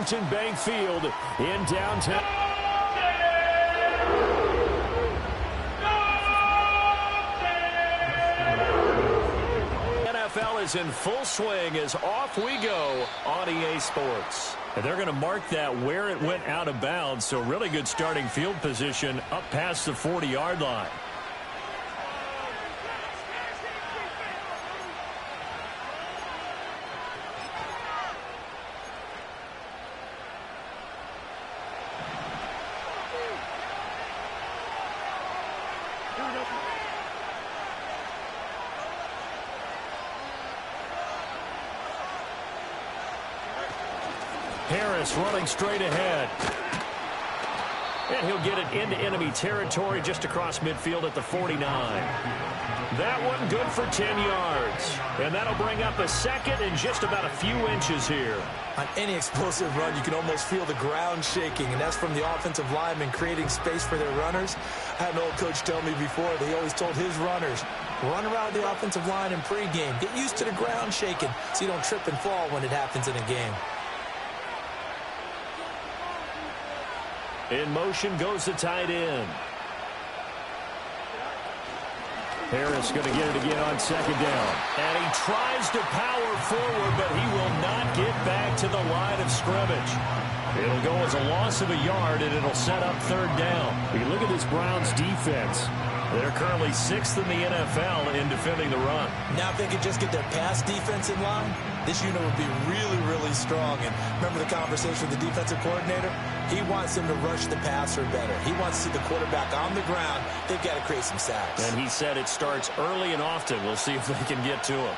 Washington Bank Field in downtown. NFL is in full swing as off we go on EA Sports. And they're going to mark that where it went out of bounds, so really good starting field position up past the 40-yard line. Harris running straight ahead. And he'll get it into enemy territory just across midfield at the 49. That one good for 10 yards. And that'll bring up a second in just about a few inches here. On any explosive run, you can almost feel the ground shaking, and that's from the offensive linemen creating space for their runners. I had an old coach tell me before that he always told his runners, run around the offensive line in pregame. Get used to the ground shaking so you don't trip and fall when it happens in a game. In motion goes the tight end. Harris going to get it again on second down. And he tries to power forward, but he will not get back to the line of scrimmage. It'll go as a loss of a yard, and it'll set up third down. You look at this Browns defense. They're currently 6th in the NFL in defending the run. Now if they could just get their pass defense in line, this unit would be really, really strong. And remember the conversation with the defensive coordinator? He wants them to rush the passer better. He wants to see the quarterback on the ground. They've got to create some sacks. And he said it starts early and often. We'll see if they can get to him.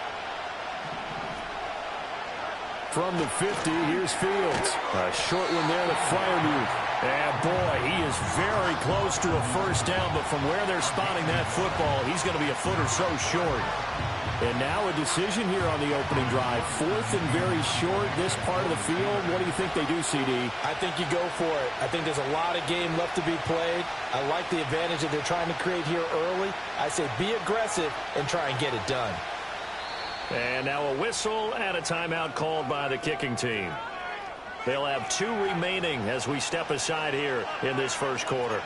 From the 50, here's Fields. A short one there to Freiermuth. And boy, he is very close to a first down, but from where they're spotting that football, he's going to be a foot or so short. And now a decision here on the opening drive. 4th and very short, this part of the field. What do you think they do, CD? I think you go for it. I think there's a lot of game left to be played. I like the advantage that they're trying to create here early. I say be aggressive and try and get it done. And now a whistle and a timeout called by the kicking team. They'll have 2 remaining as we step aside here in this first quarter.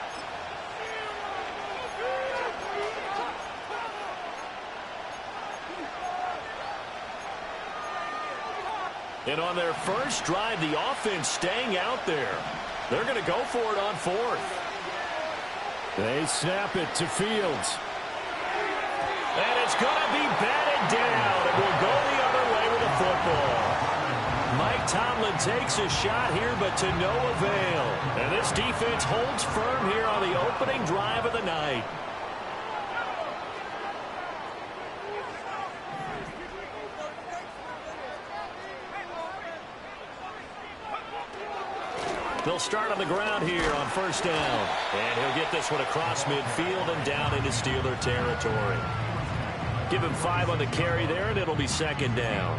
And on their first drive, the offense staying out there. They're going to go for it on 4th. They snap it to Fields. And it's going to be batted down. It will go the other way with the football. Mike Tomlin takes a shot here, but to no avail. And this defense holds firm here on the opening drive of the night. They'll start on the ground here on first down. And he'll get this one across midfield and down into Steeler territory. Give him 5 on the carry there, and it'll be second down.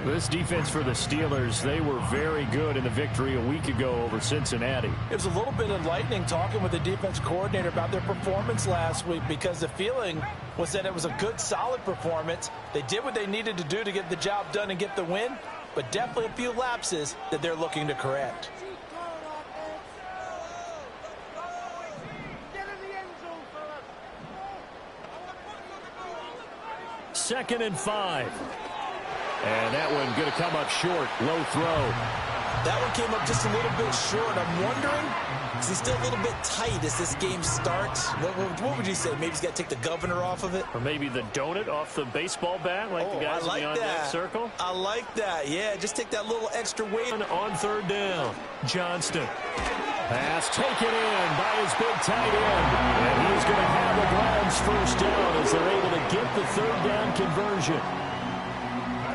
This defense for the Steelers, they were very good in the victory a week ago over Cincinnati. It was a little bit enlightening talking with the defense coordinator about their performance last week, because the feeling was that it was a good, solid performance. They did what they needed to do to get the job done and get the win, but definitely a few lapses that they're looking to correct. Second and 5. And that one going to come up short. Low throw. That one came up just a little bit short. I'm wondering, is he still a little bit tight as this game starts? What would you say? Maybe he's got to take the governor off of it? Or maybe the donut off the baseball bat, like the guys in the on-deck circle? I like that. Yeah, just take that little extra weight. On third down, Johnston. Pass taken in by his big tight end. And he's going to have the Browns first down as they're able to get the third down conversion.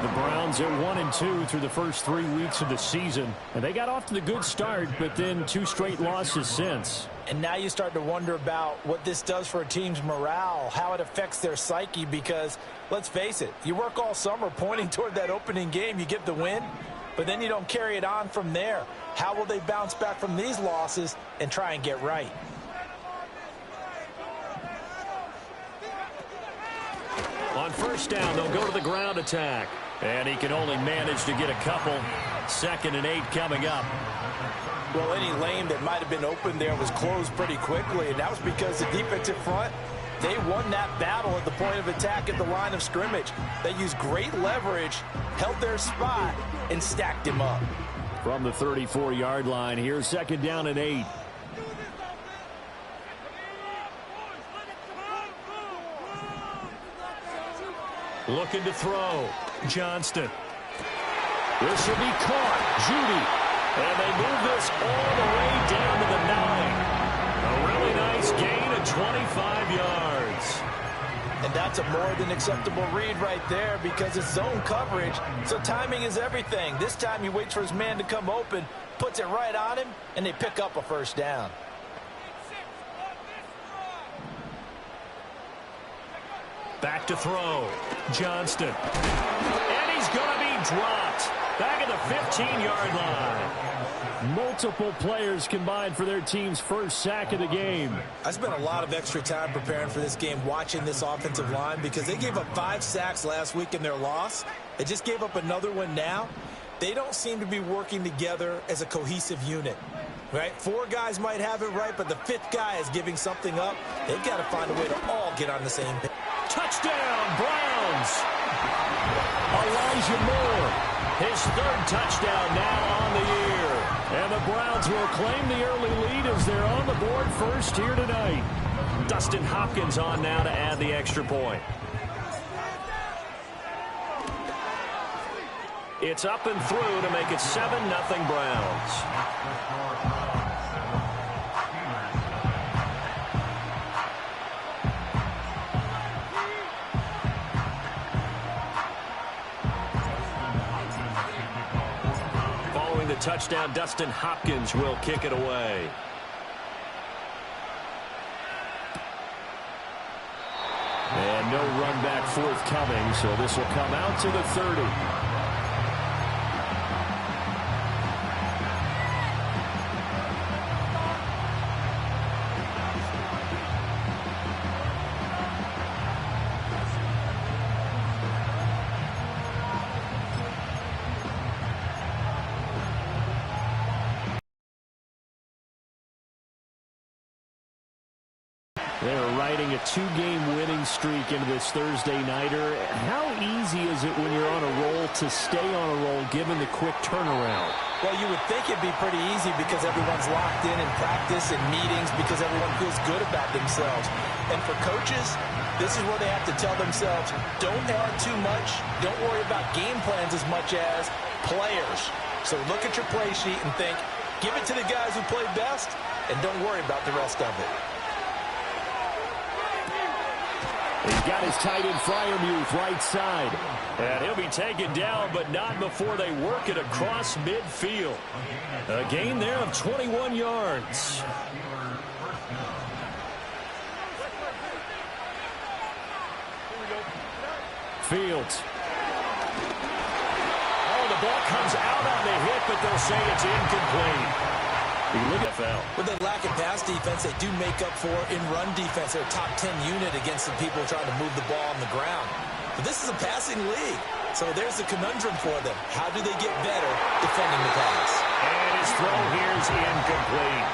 The Browns are 1-2 through the first 3 weeks of the season. And they got off to the good start, but then 2 straight losses since. And now you start to wonder about what this does for a team's morale, how it affects their psyche, because let's face it, you work all summer pointing toward that opening game, you get the win, but then you don't carry it on from there. How will they bounce back from these losses and try and get right? On first down, they'll go to the ground attack. And he can only manage to get a couple. 2nd and 8 coming up. Well, any lane that might have been open there was closed pretty quickly, and that was because the defensive front, they won that battle at the point of attack at the line of scrimmage. They used great leverage, held their spot, and stacked him up. From the 34-yard line, here's 2nd down and 8. Looking to throw. Johnston. This will be caught. Judy. And they move this all the way down to the 9. A really nice gain of 25 yards. And that's a more than acceptable read right there because it's zone coverage, so timing is everything. This time he waits for his man to come open, puts it right on him, and they pick up a 1st down. Back to throw. Johnston. And he's going to be dropped. Back at the 15-yard line. Multiple players combined for their team's first sack of the game. I spent a lot of extra time preparing for this game watching this offensive line because they gave up 5 sacks last week in their loss. They just gave up another one now. They don't seem to be working together as a cohesive unit. Right? 4 guys might have it right, but the 5th guy is giving something up. They've got to find a way to all get on the same page. Touchdown, Browns. Elijah Moore. His 3rd touchdown now on the year. And the Browns will claim the early lead as they're on the board first here tonight. Dustin Hopkins on now to add the extra point. It's up and through to make it 7-0 Browns. The touchdown, Dustin Hopkins will kick it away. And no run back forthcoming, so this will come out to the 30. They're riding a 2-game winning streak into this Thursday nighter. How easy is it when you're on a roll to stay on a roll given the quick turnaround? Well, you would think it'd be pretty easy because everyone's locked in practice and meetings because everyone feels good about themselves. And for coaches, this is where they have to tell themselves, don't add too much, don't worry about game plans as much as players. So look at your play sheet and think, give it to the guys who played best, and don't worry about the rest of it. He's got his tight end Freiermuth right side. And he'll be taken down, but not before they work it across midfield. A gain there of 21 yards. Fields. Oh, the ball comes out on the hit, but they'll say it's incomplete. You look at NFL. When they lack in pass defense, they do make up for in run defense. They're a top 10 unit against the people trying to move the ball on the ground. But this is a passing league, so there's a conundrum for them. How do they get better defending the pass? And his throw here is incomplete.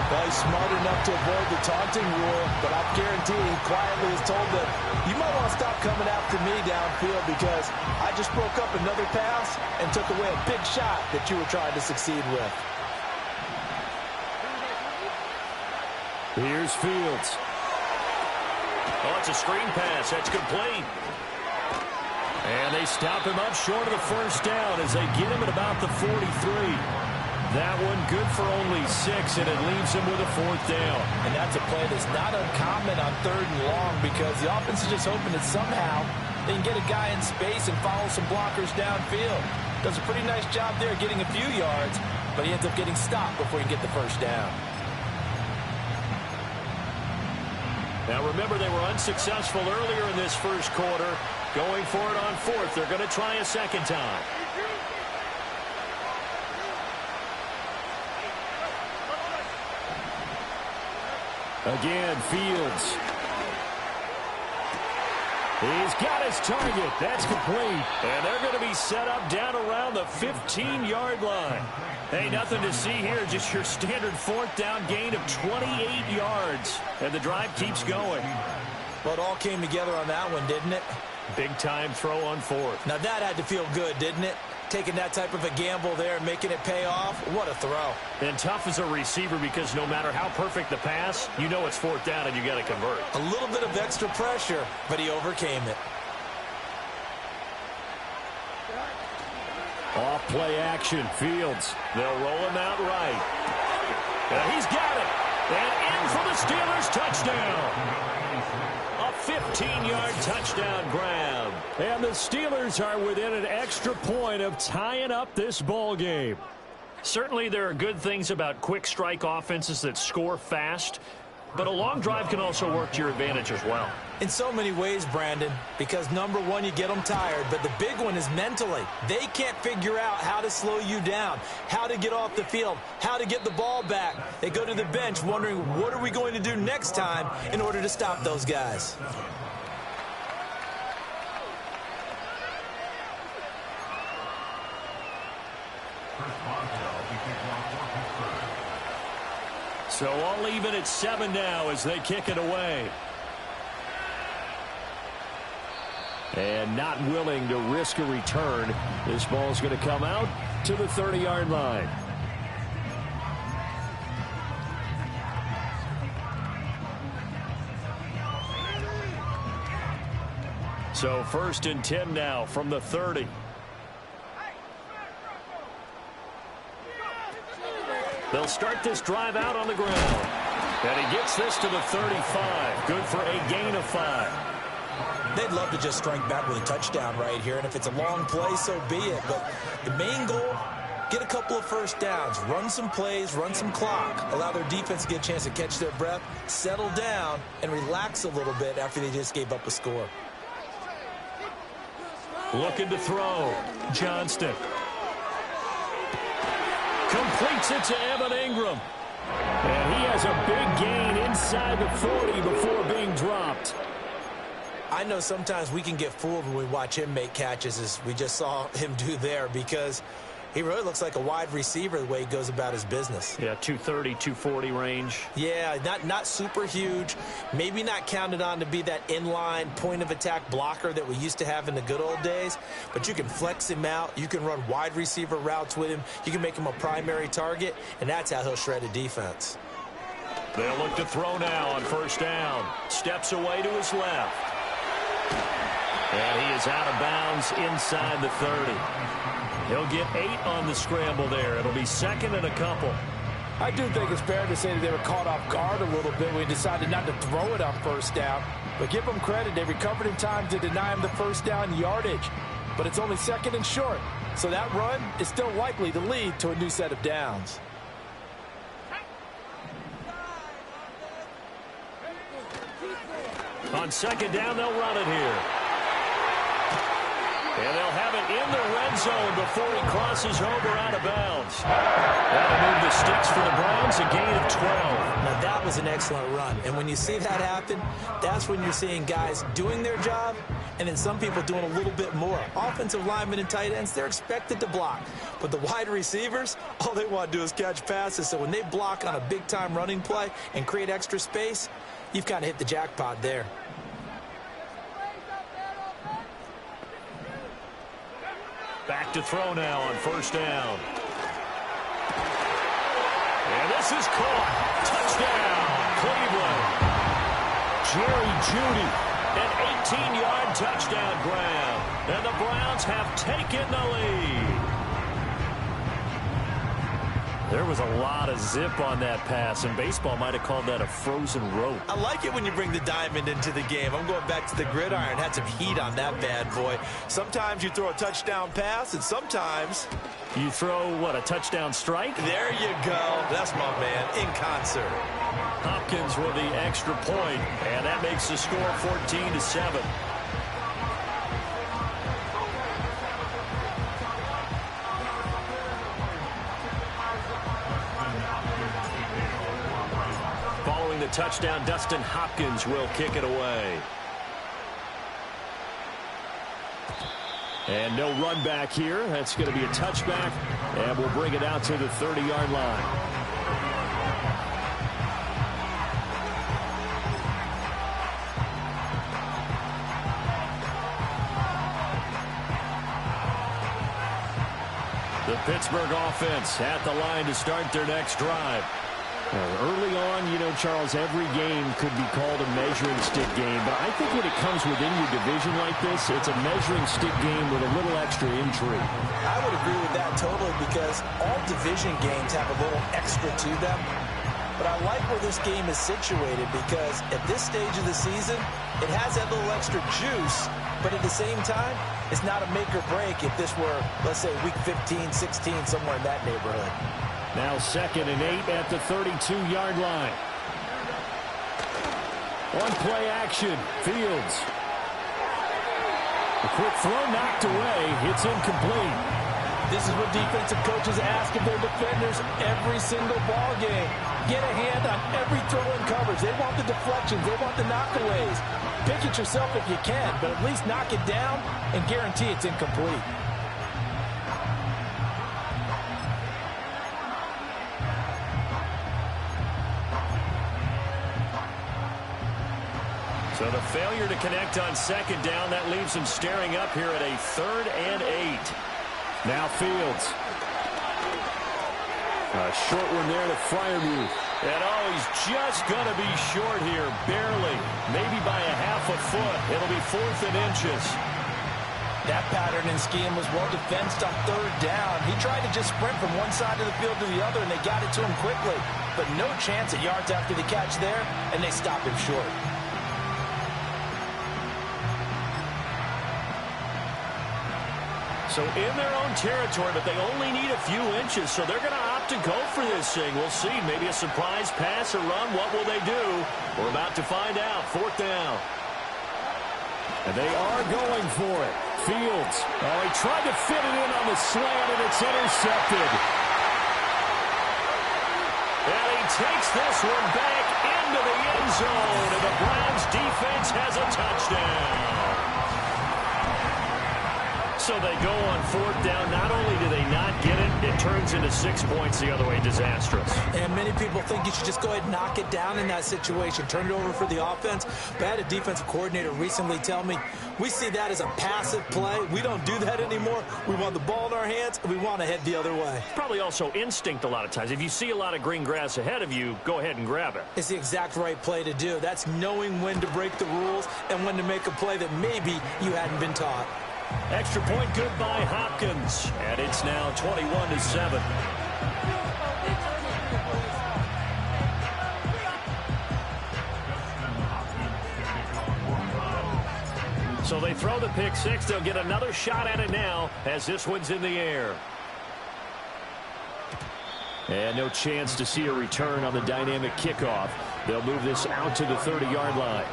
Well, he's smart enough to avoid the taunting rule, but I guarantee he quietly has told them, you might want to stop coming after me downfield because I just broke up another pass and took away a big shot that you were trying to succeed with. Here's Fields. Oh, it's a screen pass. That's complete. And they stop him up short of the 1st down as they get him at about the 43. That one good for only 6, and it leaves him with a 4th down. And that's a play that's not uncommon on 3rd and long because the offense is just hoping that somehow they can get a guy in space and follow some blockers downfield. Does a pretty nice job there getting a few yards, but he ends up getting stopped before he can get the 1st down. Now remember, they were unsuccessful earlier in this 1st quarter. Going for it on 4th. They're going to try a 2nd time. Again, Fields. He's got his target. That's complete. And they're going to be set up down around the 15-yard line. Hey, nothing to see here. Just your standard fourth down gain of 28 yards. And the drive keeps going. Well, it all came together on that one, didn't it? Big-time throw on fourth. Now, that had to feel good, didn't it? Taking that type of a gamble there and making it pay off. What a throw. And tough as a receiver because no matter how perfect the pass, you know it's fourth down and you got to convert. A little bit of extra pressure, but he overcame it. Off play action, Fields. They'll roll him out right. And he's got it. And in for the Steelers touchdown. A 15-yard touchdown grab. And the Steelers are within an extra point of tying up this ball game. Certainly there are good things about quick strike offenses that score fast, but a long drive can also work to your advantage as well. In so many ways, Brandon, because number one, you get them tired, but the big one is mentally. They can't figure out how to slow you down, how to get off the field, how to get the ball back. They go to the bench wondering, what are we going to do next time in order to stop those guys? So all even at 7 now as they kick it away. And not willing to risk a return. This ball's going to come out to the 30-yard line. So 1st and 10 now from the 30. They'll start this drive out on the ground. And he gets this to the 35. Good for a gain of 5. They'd love to just strike back with a touchdown right here, and if it's a long play, so be it. But the main goal, get a couple of first downs, run some plays, run some clock, allow their defense to get a chance to catch their breath, settle down, and relax a little bit after they just gave up a score. Looking to throw. Johnston. Completes it to Evan Ingram. And he has a big gain inside the 40 before being dropped. I know sometimes we can get fooled when we watch him make catches, as we just saw him do there, because he really looks like a wide receiver the way he goes about his business. Yeah, 230, 240 range. Yeah, not super huge. Maybe not counted on to be that inline point-of-attack blocker that we used to have in the good old days, but you can flex him out. You can run wide receiver routes with him. You can make him a primary target, and that's how he'll shred a defense. They'll look to throw now on 1st down. Steps away to his left. And he is out of bounds inside the 30. He'll get 8 on the scramble there. It'll be 2nd and a couple. I do think it's fair to say that they were caught off guard a little bit when we decided not to throw it on 1st down. But give them credit. They recovered in time to deny him the 1st down yardage. But it's only 2nd and short. So that run is still likely to lead to a new set of downs. On 2nd down, they'll run it here. And they'll have it in the red zone before he crosses over out of bounds. That'll move the sticks for the Browns, a gain of 12. Now, that was an excellent run. And when you see that happen, that's when you're seeing guys doing their job and then some people doing a little bit more. Offensive linemen and tight ends, they're expected to block. But the wide receivers, all they want to do is catch passes. So when they block on a big-time running play and create extra space, you've kind of hit the jackpot there. Back to throw now on 1st down. And this is caught. Touchdown, Cleveland. Jerry Jeudy, an 18-yard touchdown grab. And the Browns have taken the lead. There was a lot of zip on that pass, and baseball might have called that a frozen rope. I like it when you bring the diamond into the game. I'm going back to the gridiron. Had some heat on that bad boy. Sometimes you throw a touchdown pass, and sometimes you throw, what, a touchdown strike? There you go. That's my man, in concert. Hopkins with the extra point, and that makes the score 14-7. Following the touchdown, Dustin Hopkins will kick it away. And no run back here. That's going to be a touchback, and we'll bring it out to the 30-yard line. The Pittsburgh offense at the line to start their next drive. Early on, you know, Charles, every game could be called a measuring stick game, but I think when it comes within your division like this, it's a measuring stick game with a little extra intrigue. I would agree with that totally, because all division games have a little extra to them. But I like where this game is situated, because at this stage of the season, it has that little extra juice, but at the same time, it's not a make or break if this were, let's say, week 15, 16, somewhere in that neighborhood. Now 2nd and 8 at the 32-yard line. On play action, Fields. A quick throw knocked away. It's incomplete. This is what defensive coaches ask of their defenders every single ball game. Get a hand on every throw and coverage. They want the deflections. They want the knockaways. Pick it yourself if you can, but at least knock it down and guarantee it's incomplete. So the failure to connect on 2nd down, that leaves him staring up here at a 3rd and 8. Now Fields. A short one there to Freiermuth. And he's just going to be short here, barely. Maybe by a half a foot. It'll be 4th and inches. That pattern and scheme was well defensed on 3rd down. He tried to just sprint from one side of the field to the other, and they got it to him quickly. But no chance at yards after the catch there, and they stopped him short. So in their own territory, but they only need a few inches, so they're going to opt to go for this thing. We'll see. Maybe a surprise pass or run. What will they do? We're about to find out. 4th down. And they are going for it. Fields. Oh, he tried to fit it in on the slant, and it's intercepted. And he takes this one back into the end zone, and the Browns defense has a touchdown. So they go on 4th down. Not only do they not get it, it turns into 6 points the other way. Disastrous. And many people think you should just go ahead and knock it down in that situation. Turn it over for the offense. But I had a defensive coordinator recently tell me, we see that as a passive play. We don't do that anymore. We want the ball in our hands, and we want to head the other way. Probably also instinct a lot of times. If you see a lot of green grass ahead of you, go ahead and grab it. It's the exact right play to do. That's knowing when to break the rules and when to make a play that maybe you hadn't been taught. Extra point good by Hopkins. And it's now 21-7. So they throw the pick six. They'll get another shot at it now as this one's in the air. And no chance to see a return on the dynamic kickoff. They'll move this out to the 30-yard line.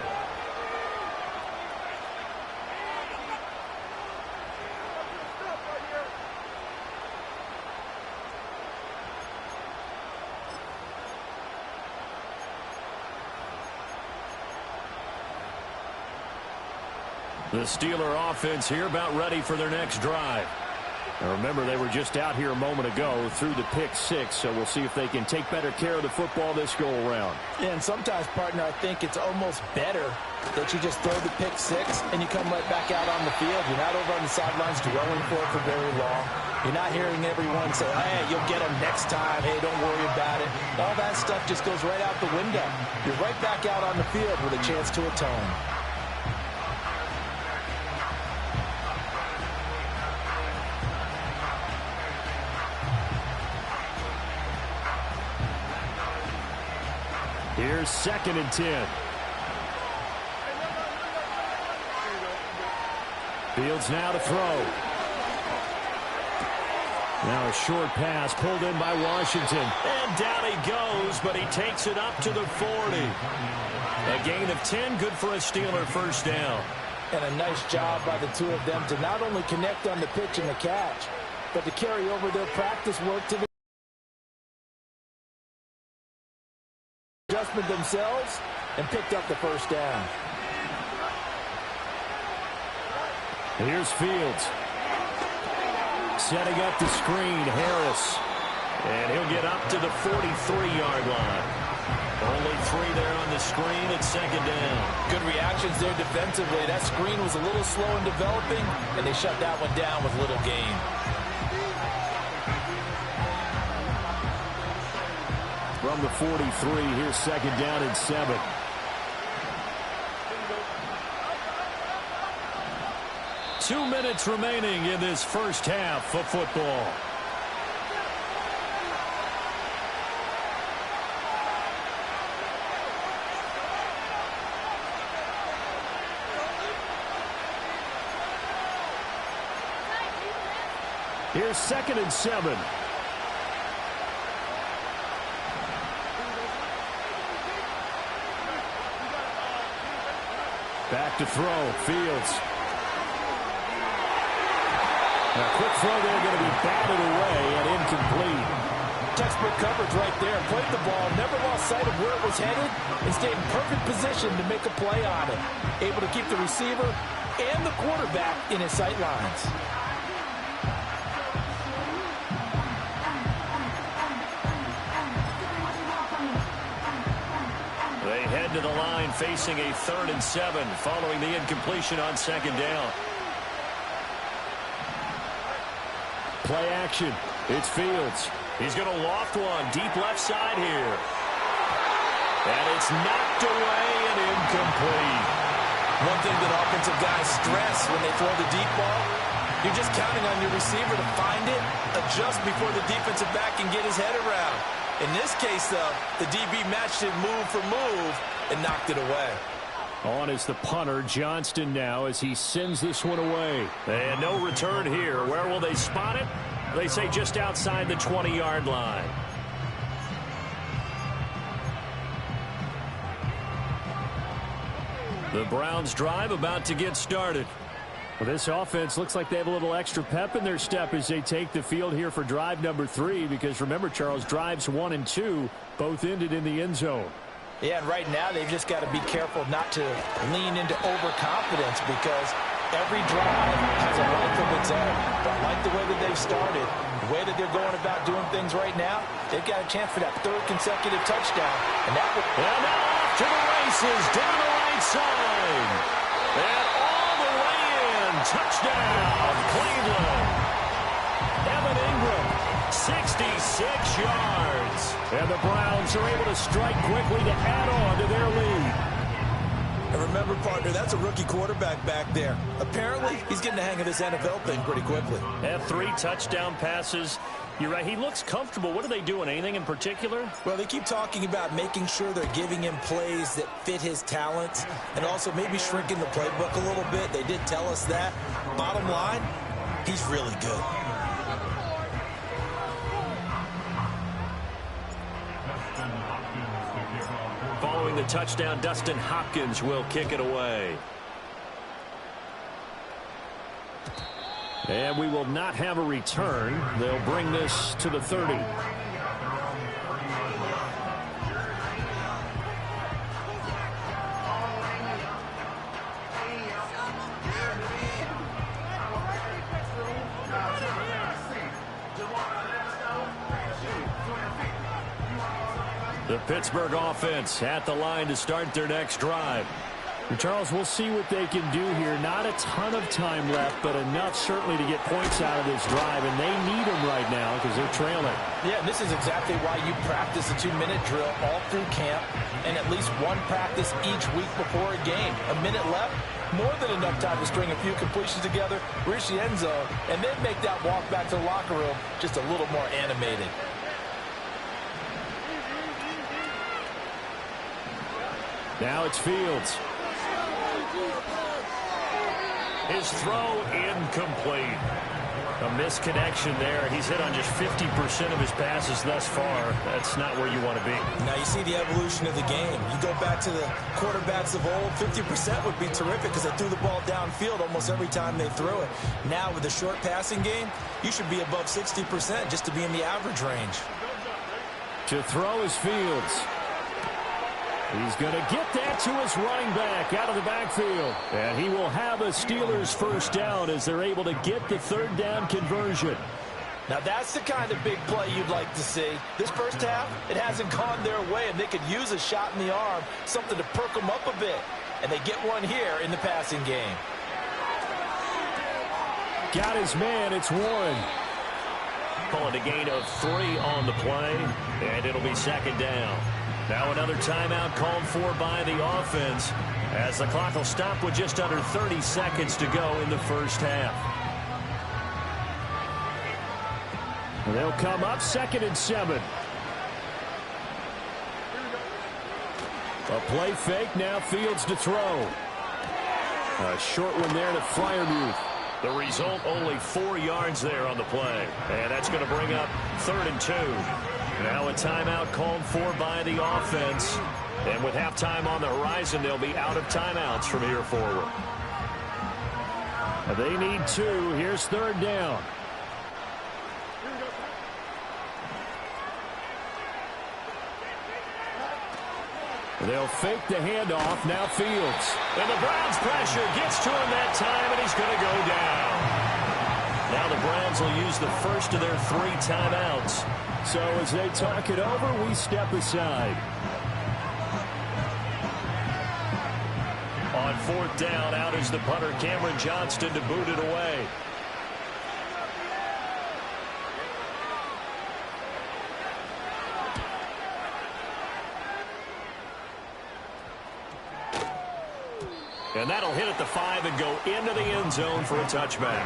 The Steeler offense here about ready for their next drive. Now remember, they were just out here a moment ago through the pick six, so we'll see if they can take better care of the football this go-around. And sometimes, partner, I think it's almost better that you just throw the pick six and you come right back out on the field. You're not over on the sidelines dwelling for it for very long. You're not hearing everyone say, hey, you'll get them next time. Hey, don't worry about it. All that stuff just goes right out the window. You're right back out on the field with a chance to atone. Here's 2nd and 10. Fields now to throw. Now a short pass pulled in by Washington. And down he goes, but he takes it up to the 40. A gain of 10, good for a Steeler first down. And a nice job by the two of them to not only connect on the pitch and the catch, but to carry over their practice work to the adjustment themselves and picked up the first down. Here's Fields. Setting up the screen, Harris. And he'll get up to the 43-yard line. Only 3 there on the screen at second down. Good reactions there defensively. That screen was a little slow in developing, and they shut that one down with little gain. From the 43, here's second down and 7. Two minutes remaining in this first half of football. Here's second and 7. Back to throw. Fields. A quick throw there, going to be batted away and incomplete. Textbook coverage right there. Played the ball, never lost sight of where it was headed, and stayed in perfect position to make a play on it. Able to keep the receiver and the quarterback in his sight lines. They head to the line facing a 3rd and 7 following the incompletion on second down. Play action. It's Fields. He's going to loft one deep left side here. And it's knocked away and incomplete. One thing that offensive guys stress when they throw the deep ball, you're just counting on your receiver to find it, adjust before the defensive back can get his head around. In this case, though, the DB matched it move for move and knocked it away. On is the punter, Johnston, now as he sends this one away. And no return here. Where will they spot it? They say just outside the 20-yard line. The Browns drive about to get started. Well, this offense looks like they have a little extra pep in their step as they take the field here for drive number 3. Because remember, Charles, drives 1 and 2 both ended in the end zone. Yeah, and right now they've just got to be careful not to lean into overconfidence because every drive has a life of its own. But I like the way that they've started, the way that they're going about doing things right now. They've got a chance for that 3rd consecutive touchdown. And that would... And now off to the races down the right side. And all the way in. Touchdown, Cleveland. Evan Ingram, 66 yards. And the Browns are able to strike quickly to add on to their lead. And remember, partner, that's a rookie quarterback back there. Apparently, he's getting the hang of this NFL thing pretty quickly. Had 3 touchdown passes. You're right. He looks comfortable. What are they doing? Anything in particular? Well, they keep talking about making sure they're giving him plays that fit his talents and also maybe shrinking the playbook a little bit. They did tell us that. Bottom line, he's really good. Following the touchdown, Dustin Hopkins will kick it away. And we will not have a return. They'll bring this to the 30. The Pittsburgh offense at the line to start their next drive. And Charles, we'll see what they can do here. Not a ton of time left, but enough certainly to get points out of this drive, and they need them right now because they're trailing. Yeah, and this is exactly why you practice a 2-minute drill all through camp and at least one practice each week before a game. A minute left, more than enough time to string a few completions together, reach the end zone, and then make that walk back to the locker room just a little more animated. Now it's Fields. His throw incomplete. A misconnection there. He's hit on just 50% of his passes thus far. That's not where you want to be. Now you see the evolution of the game. You go back to the quarterbacks of old, 50% would be terrific because they threw the ball downfield almost every time they threw it. Now with the short passing game, you should be above 60% just to be in the average range. To throw is Fields. He's going to get that to his running back out of the backfield. And he will have a Steelers first down as they're able to get the third down conversion. Now that's the kind of big play you'd like to see. This first half, it hasn't gone their way, and they could use a shot in the arm, something to perk them up a bit. And they get one here in the passing game. Got his man. It's Warren. Calling a gain of 3 on the play, and it'll be second down. Now another timeout called for by the offense as the clock will stop with just under 30 seconds to go in the first half. They'll come up 2nd and 7. A play fake. Now Fields to throw. A short one there to Freiermuth. The result, only 4 yards there on the play. And that's going to bring up 3rd and 2. Now a timeout called for by the offense. And with halftime on the horizon, they'll be out of timeouts from here forward. They need 2. Here's 3rd down. They'll fake the handoff. Now Fields. And the Browns pressure gets to him that time, and he's going to go down. Now the Browns will use the first of their 3 timeouts. So as they talk it over, we step aside. On 4th down, out is the punter, Cameron Johnston, to boot it away. And that'll hit at the 5 and go into the end zone for a touchback.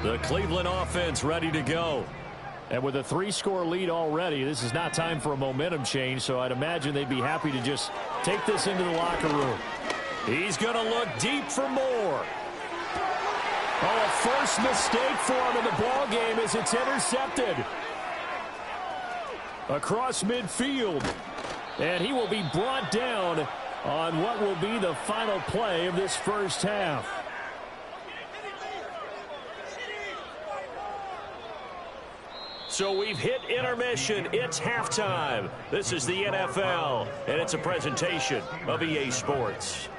The Cleveland offense ready to go. And with a 3-score lead already, this is not time for a momentum change, so I'd imagine they'd be happy to just take this into the locker room. He's going to look deep for more. Oh, a first mistake for him in the ball game as it's intercepted. Across midfield. And he will be brought down on what will be the final play of this first half. So we've hit intermission. It's halftime. This is the NFL, and it's a presentation of EA Sports.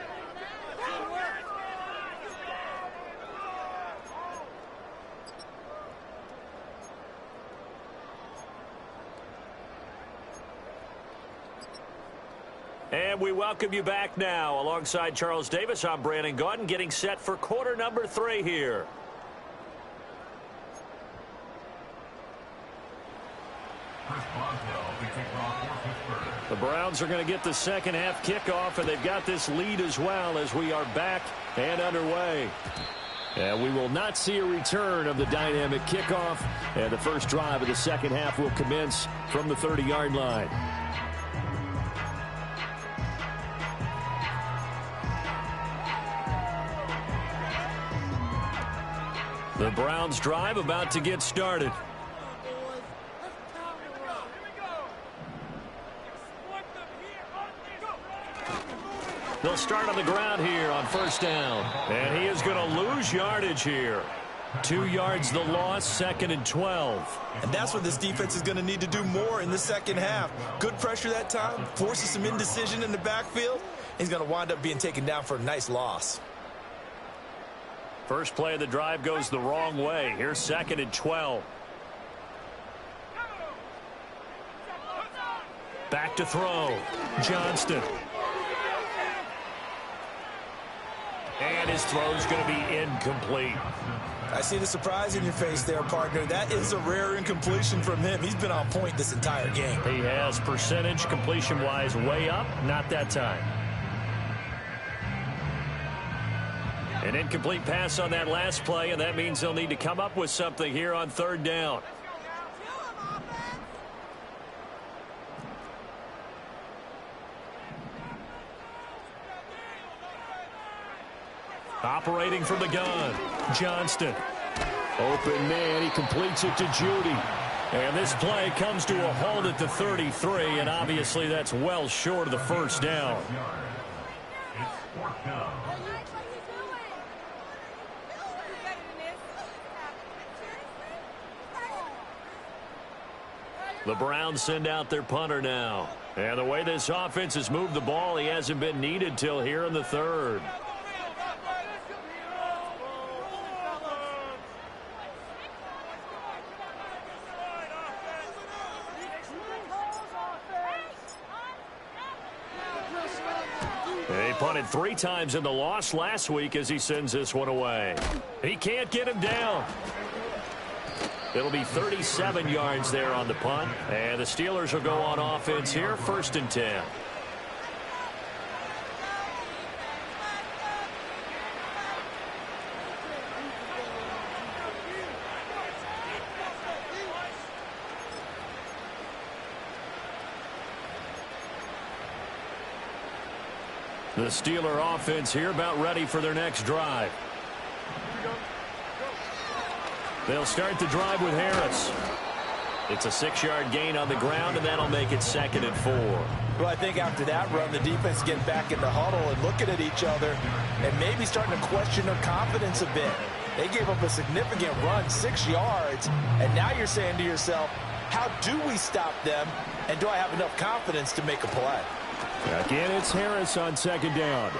And we welcome you back now. Alongside Charles Davis, I'm Brandon Gaudin, getting set for quarter number 3 here. The Browns are going to get the second half kickoff, and they've got this lead as well as we are back and underway. And we will not see a return of the dynamic kickoff, and the first drive of the second half will commence from the 30-yard line. The Browns drive about to get started. They'll start on the ground here on first down. And he is going to lose yardage here. 2 yards the loss, 2nd and 12. And that's what this defense is going to need to do more in the second half. Good pressure that time, forces some indecision in the backfield. He's going to wind up being taken down for a nice loss. First play of the drive goes the wrong way. Here's 2nd and 12. Back to throw. Johnston. And his throw's going to be incomplete. I see the surprise in your face there, partner. That is a rare incompletion from him. He's been on point this entire game. He has percentage completion-wise way up. Not that time. An incomplete pass on that last play, and that means they'll need to come up with something here on 3rd down. Operating from the gun, Johnston. Open man, he completes it to Judy. And this play comes to a halt at the 33, and obviously that's well short of the first down. The Browns send out their punter now. And the way this offense has moved the ball, he hasn't been needed till here in the third. He punted 3 times in the loss last week as he sends this one away. He can't get him down. It'll be 37 yards there on the punt. And the Steelers will go on offense here, 1st and 10. The Steeler offense here about ready for their next drive. They'll start the drive with Harris. It's a 6-yard gain on the ground, and that'll make it 2nd and 4. Well, I think after that run, the defense is getting back in the huddle and looking at each other and maybe starting to question their confidence a bit. They gave up a significant run, 6 yards, and now you're saying to yourself, how do we stop them, and do I have enough confidence to make a play? Again, it's Harris on 2nd down.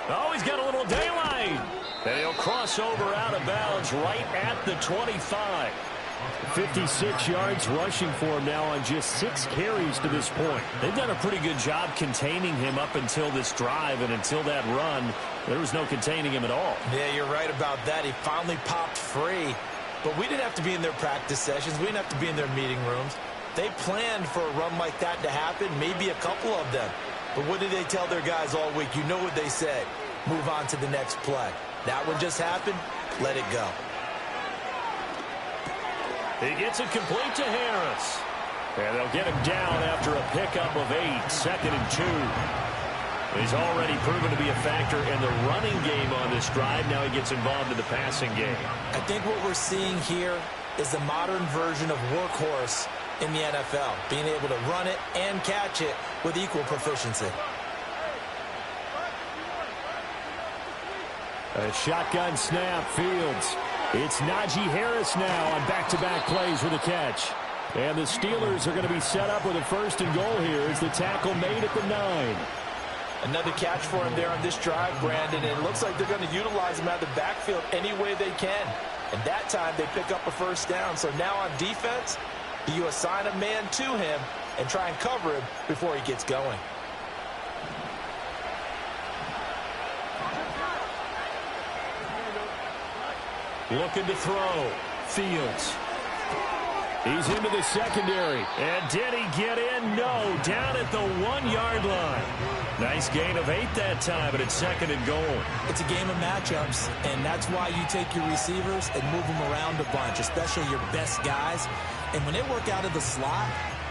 Oh, he's got a little daylight. And he'll cross over out of bounds right at the 25. 56 yards rushing for him now on just 6 carries to this point. They've done a pretty good job containing him up until this drive, and until that run, there was no containing him at all. Yeah, you're right about that. He finally popped free. But we didn't have to be in their practice sessions. We didn't have to be in their meeting rooms. They planned for a run like that to happen, maybe a couple of them. But what did they tell their guys all week? You know what they said. Move on to the next play. That one just happened. Let it go. He gets it complete to Harris. And they'll get him down after a pickup of 8, 2nd and 2. He's already proven to be a factor in the running game on this drive. Now he gets involved in the passing game. I think what we're seeing here is the modern version of workhorse in the NFL, being able to run it and catch it with equal proficiency. A shotgun snap, Fields. It's Najee Harris now on back-to-back plays with a catch. And the Steelers are going to be set up with a 1st and goal here as the tackle made at the 9. Another catch for him there on this drive, Brandon, and it looks like they're going to utilize him out of the backfield any way they can. And that time they pick up a 1st down. So now on defense, do you assign a man to him and try and cover him before he gets going? Looking to throw. Fields. He's into the secondary. And did he get in? No. Down at the 1-yard line. Nice gain of 8 that time, but it's 2nd and goal. It's a game of matchups, and that's why you take your receivers and move them around a bunch, especially your best guys. And when they work out of the slot,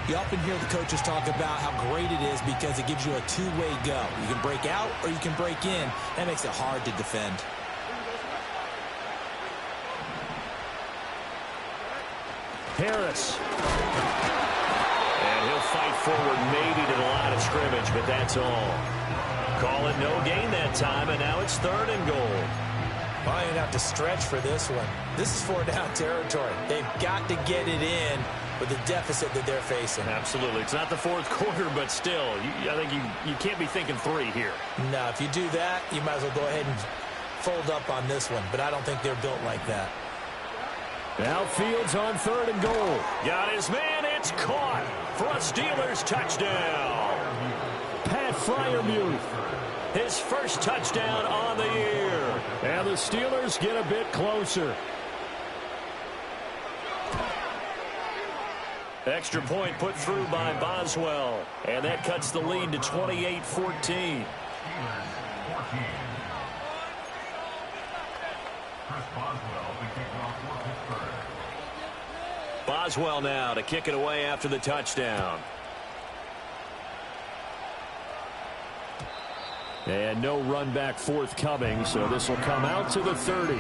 you often hear the coaches talk about how great it is because it gives you a two-way go. You can break out or you can break in. That makes it hard to defend. Harris. And he'll fight forward maybe to the line of scrimmage, but that's all. Call it no gain that time, and now it's 3rd and goal. Well, you're going to have to stretch for this one. This is 4-down territory. They've got to get it in with the deficit that they're facing. Absolutely. It's not the 4th quarter, but still, I think you can't be thinking 3 here. No, if you do that, you might as well go ahead and fold up on this one, but I don't think they're built like that. Now Fields on 3rd and goal. Got his man. It's caught for a Steelers touchdown. Pat Freiermuth. His first touchdown on the year. And the Steelers get a bit closer. Extra point put through by Boswell. And that cuts the lead to 28-14. Boswell now to kick it away after the touchdown. And no run back forthcoming, so this will come out to the 30.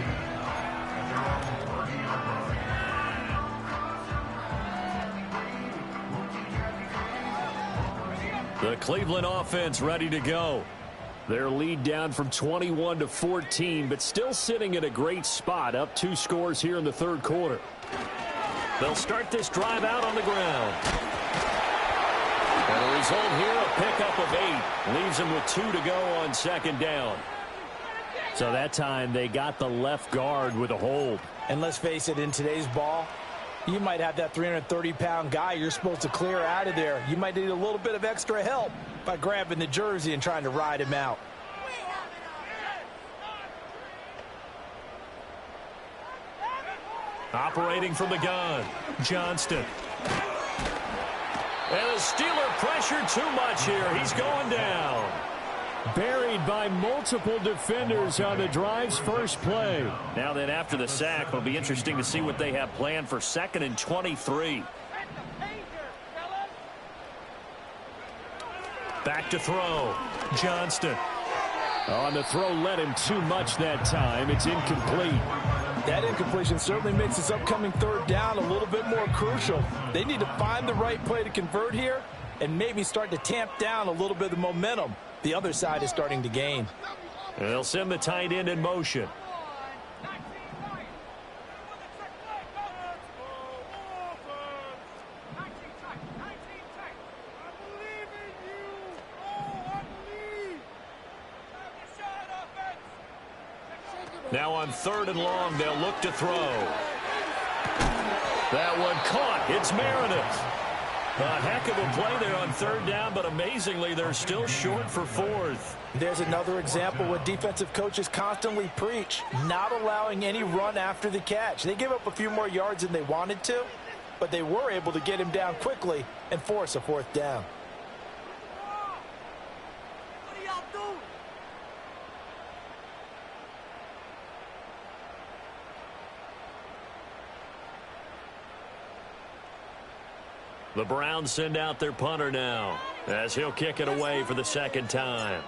The Cleveland offense ready to go. Their lead down from 21 to 14, but still sitting at a great spot, up 2 scores here in the third quarter. They'll start this drive out on the ground. And the result here, a pickup of 8. Leaves them with 2 to go on second down. So that time they got the left guard with a hold. And let's face it, in today's ball, you might have that 330-pound guy you're supposed to clear out of there. You might need a little bit of extra help by grabbing the jersey and trying to ride him out. Operating from the gun, Johnston. And the Steeler pressure too much here. He's going down. Buried by multiple defenders on the drive's first play. Now then, after the sack, it'll be interesting to see what they have planned for 2nd and 23. Back to throw. Johnston. On the throw led him too much that time. It's incomplete. That incompletion certainly makes this upcoming third down a little bit more crucial. They need to find the right play to convert here and maybe start to tamp down a little bit of the momentum the other side is starting to gain. And they'll send the tight end in motion. Now on 3rd and long, they'll look to throw. That one caught. It's Meredith. A heck of a play there on 3rd down, but amazingly, they're still short for 4th. There's another example what defensive coaches constantly preach, not allowing any run after the catch. They gave up a few more yards than they wanted to, but they were able to get him down quickly and force a 4th down. The Browns send out their punter now as he'll kick it away for the 2nd time.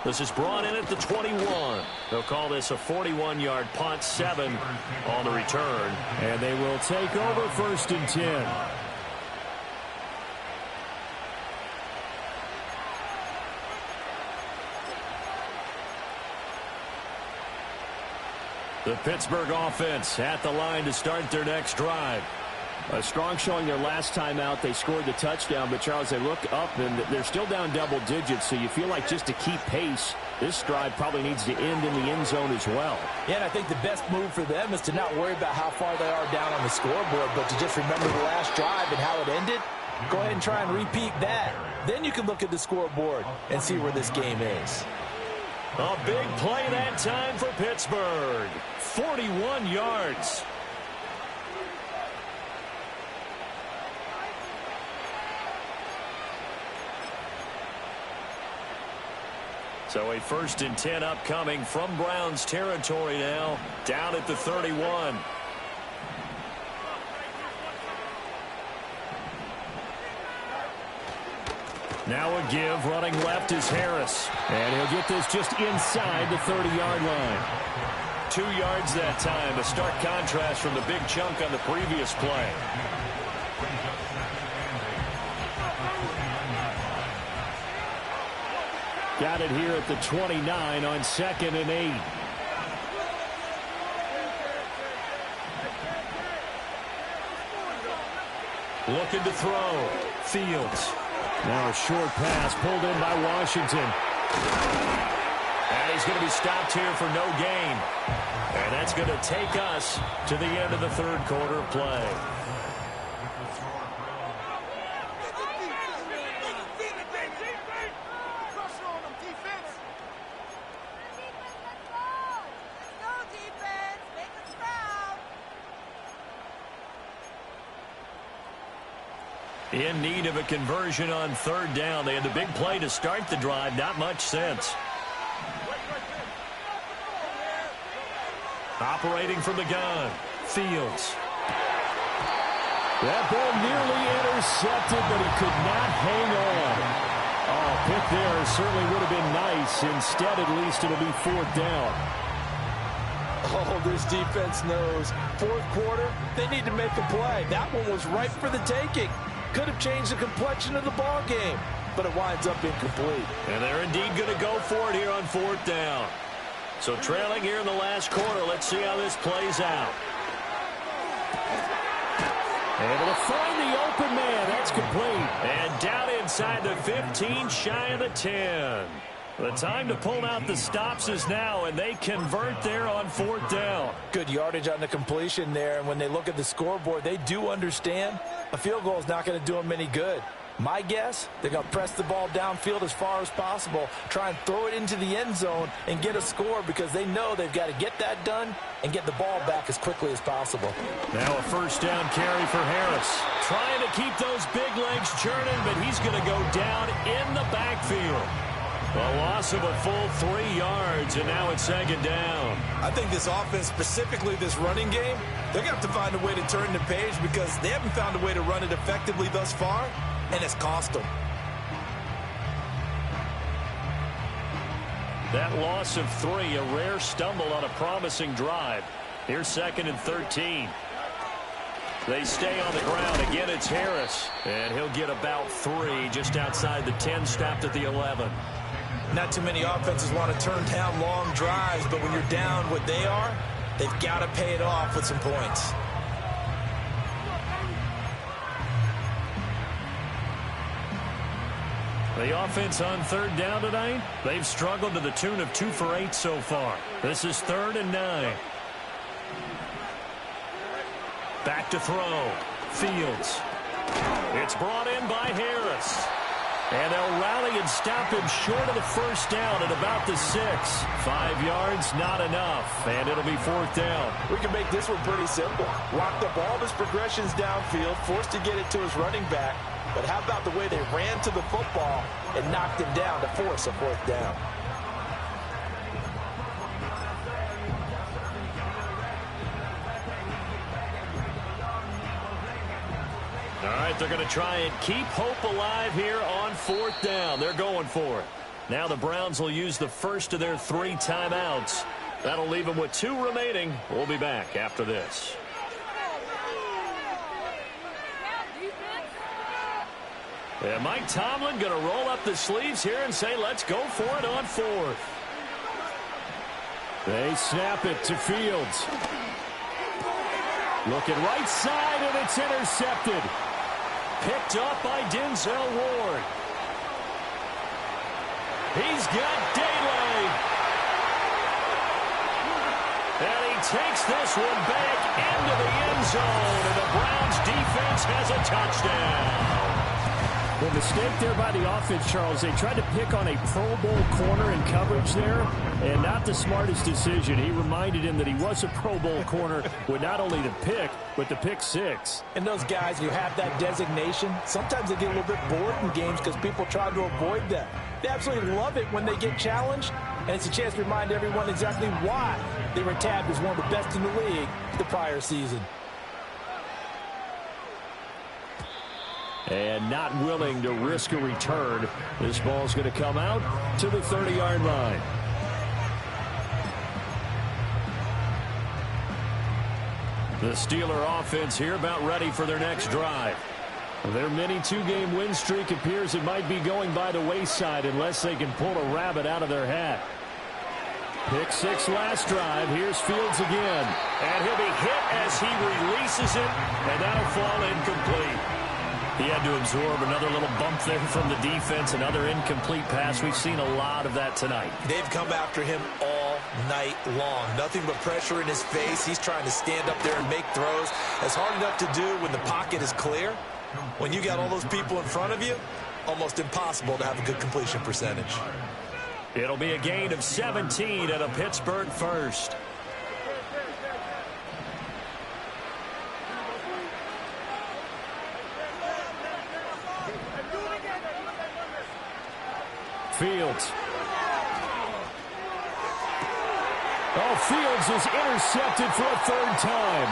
This is brought in at the 21. They'll call this a 41-yard punt, 7 on the return. And they will take over 1st and 10. The Pittsburgh offense at the line to start their next drive. A strong showing their last time out. They scored the touchdown, but Charles, they look up and they're still down double digits, so you feel like just to keep pace, this drive probably needs to end in the end zone as well. Yeah, and I think the best move for them is to not worry about how far they are down on the scoreboard, but to just remember the last drive and how it ended. Go ahead and try and repeat that. Then you can look at the scoreboard and see where this game is. A big play that time for Pittsburgh. 41 yards. So a 1st and 10 upcoming from Browns territory now, down at the 31. Now a give, running left is Harris. And he'll get this just inside the 30-yard line. 2 yards that time, a stark contrast from the big chunk on the previous play. Got it here at the 29 on 2nd and 8. Looking to throw. Fields. Now a short pass pulled in by Washington. And he's going to be stopped here for no gain. And that's going to take us to the end of the 3rd quarter play. In need of a conversion on 3rd down. They had the big play to start the drive. Not much sense. Operating from the gun. Fields. That ball nearly intercepted, but he could not hang on. Oh, pick there certainly would have been nice. Instead, at least, it'll be 4th down. Oh, this defense knows. Fourth quarter, they need to make a play. That one was ripe for the taking. Could have changed the complexion of the ball game, but it winds up incomplete. And they're indeed going to go for it here on fourth down. So trailing here in the last quarter, let's see how this plays out. Able to find the open man. That's complete. And down inside the 15, shy of the 10. The time to pull out the stops is now, and they convert there on fourth down. Good yardage on the completion there, and when they look at the scoreboard, they do understand a field goal is not going to do them any good. My guess, they're going to press the ball downfield as far as possible, try and throw it into the end zone and get a score because they know they've got to get that done and get the ball back as quickly as possible. Now a first down carry for Harris. Trying to keep those big legs churning, but he's going to go down in the backfield. A loss of a full 3 yards, and now it's second down. I think this offense, specifically this running game, they're going to have to find a way to turn the page because they haven't found a way to run it effectively thus far, and it's cost them. That loss of 3, a rare stumble on a promising drive. Here's second and 13. They stay on the ground. Again, it's Harris, and he'll get about 3 just outside the 10, stopped at the 11. Not too many offenses want to turn down long drives, but when you're down what they are, they've got to pay it off with some points. The offense on third down tonight, they've struggled to the tune of 2 for 8 so far. This is 3rd and 9. Back to throw. Fields. It's brought in by Harris. And they'll rally and stop him short of the first down at about the 6. 5 yards, not enough. And it'll be fourth down. We can make this one pretty simple. Locked up all of his progressions downfield, forced to get it to his running back. But how about the way they ran to the football and knocked him down to force a fourth down? All right, they're going to try and keep hope alive here on fourth down. They're going for it. Now the Browns will use the first of their 3 timeouts. That'll leave them with 2 remaining. We'll be back after this. And Mike Tomlin going to roll up the sleeves here and say, let's go for it on fourth. They snap it to Fields. Looking right side, and it's intercepted. Picked up by Denzel Ward. He's got Daly. And he takes this one back into the end zone, and the Browns defense has a touchdown. The mistake there by the offense, Charles, they tried to pick on a Pro Bowl corner in coverage there, and not the smartest decision. He reminded him that he was a Pro Bowl corner with not only the pick, but the pick 6. And those guys who have that designation, sometimes they get a little bit bored in games because people try to avoid them. They absolutely love it when they get challenged, and it's a chance to remind everyone exactly why they were tabbed as one of the best in the league the prior season. And not willing to risk a return. This ball's going to come out to the 30-yard line. The Steeler offense here about ready for their next drive. Their mini 2-game win streak appears it might be going by the wayside unless they can pull a rabbit out of their hat. Pick 6 last drive. Here's Fields again. And he'll be hit as he releases it, and that'll fall incomplete. He had to absorb another little bump there from the defense, another incomplete pass. We've seen a lot of that tonight. They've come after him all night long. Nothing but pressure in his face. He's trying to stand up there and make throws. That's hard enough to do when the pocket is clear. When you got all those people in front of you, almost impossible to have a good completion percentage. It'll be a gain of 17 and a Pittsburgh first. Fields. Oh, Fields is intercepted for a 3rd time.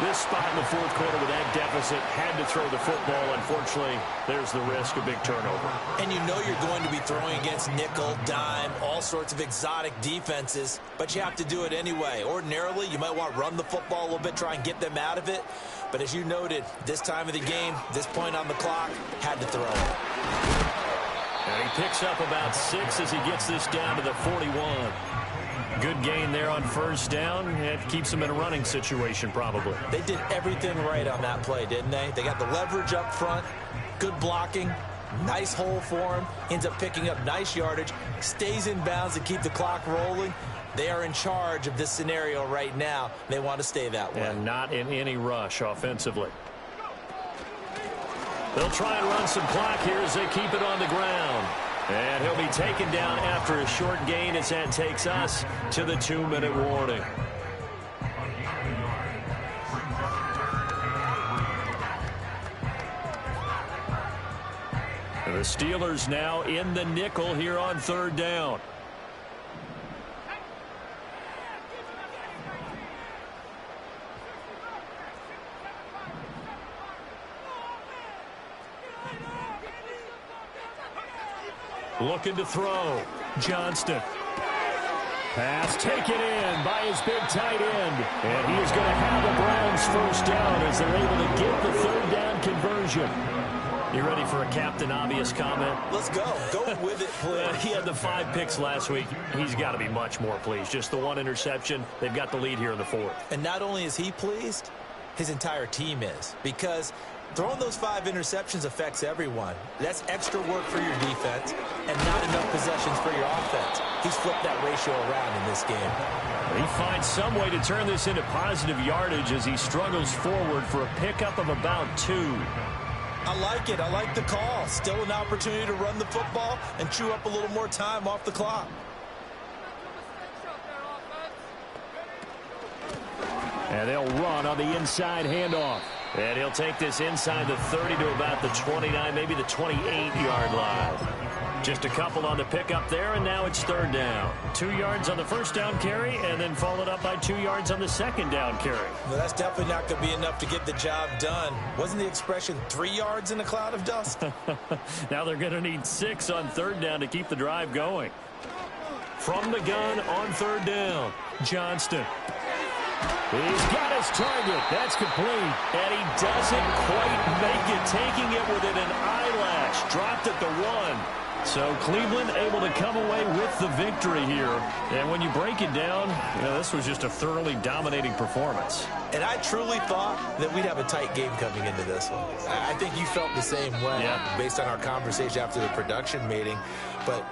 This spot in the fourth quarter with that deficit, had to throw the football. Unfortunately, there's the risk of big turnover. And you know you're going to be throwing against nickel, dime, all sorts of exotic defenses, but you have to do it anyway. Ordinarily, you might want to run the football a little bit, try and get them out of it. But as you noted, this time of the game, this point on the clock, had to throw it. And he picks up about 6 as he gets this down to the 41. Good gain there on first down. It keeps them in a running situation, probably. They did everything right on that play, didn't they? They got the leverage up front, good blocking, nice hole for him, ends up picking up nice yardage, stays in bounds to keep the clock rolling. They are in charge of this scenario right now. They want to stay that way. And not in any rush offensively. They'll try and run some clock here as they keep it on the ground. And he'll be taken down after a short gain as that takes us to the 2-minute warning. And the Steelers now in the nickel here on third down. Looking to throw. Johnston. Pass taken in by his big tight end. And he is going to have the Browns first down as they're able to get the third down conversion. You ready for a Captain Obvious comment? Let's go. Go with it, please. He had the 5 picks last week. He's got to be much more pleased. Just the 1 interception. They've got the lead here in the 4th. And not only is he pleased, his entire team is. Because throwing those 5 interceptions affects everyone. That's extra work for your defense and not enough possessions for your offense. He's flipped that ratio around in this game. He finds some way to turn this into positive yardage as he struggles forward for a pickup of about 2. I like it. I like the call. Still an opportunity to run the football and chew up a little more time off the clock. And they'll run on the inside handoff. And he'll take this inside the 30 to about the 29, maybe the 28-yard line. Just a couple on the pickup there, and now it's third down. 2 yards on the first down carry, and then followed up by 2 yards on the second down carry. Well, that's definitely not going to be enough to get the job done. Wasn't the expression 3 yards in a cloud of dust? Now they're going to need 6 on third down to keep the drive going. From the gun on third down, Johnston. He's got his target. That's complete. And he doesn't quite make it, taking it within an eyelash. Dropped at the 1. So Cleveland able to come away with the victory here. And when you break it down, you know, this was just a thoroughly dominating performance. And I truly thought that we'd have a tight game coming into this one. I think you felt the same way based on our conversation after the production meeting. But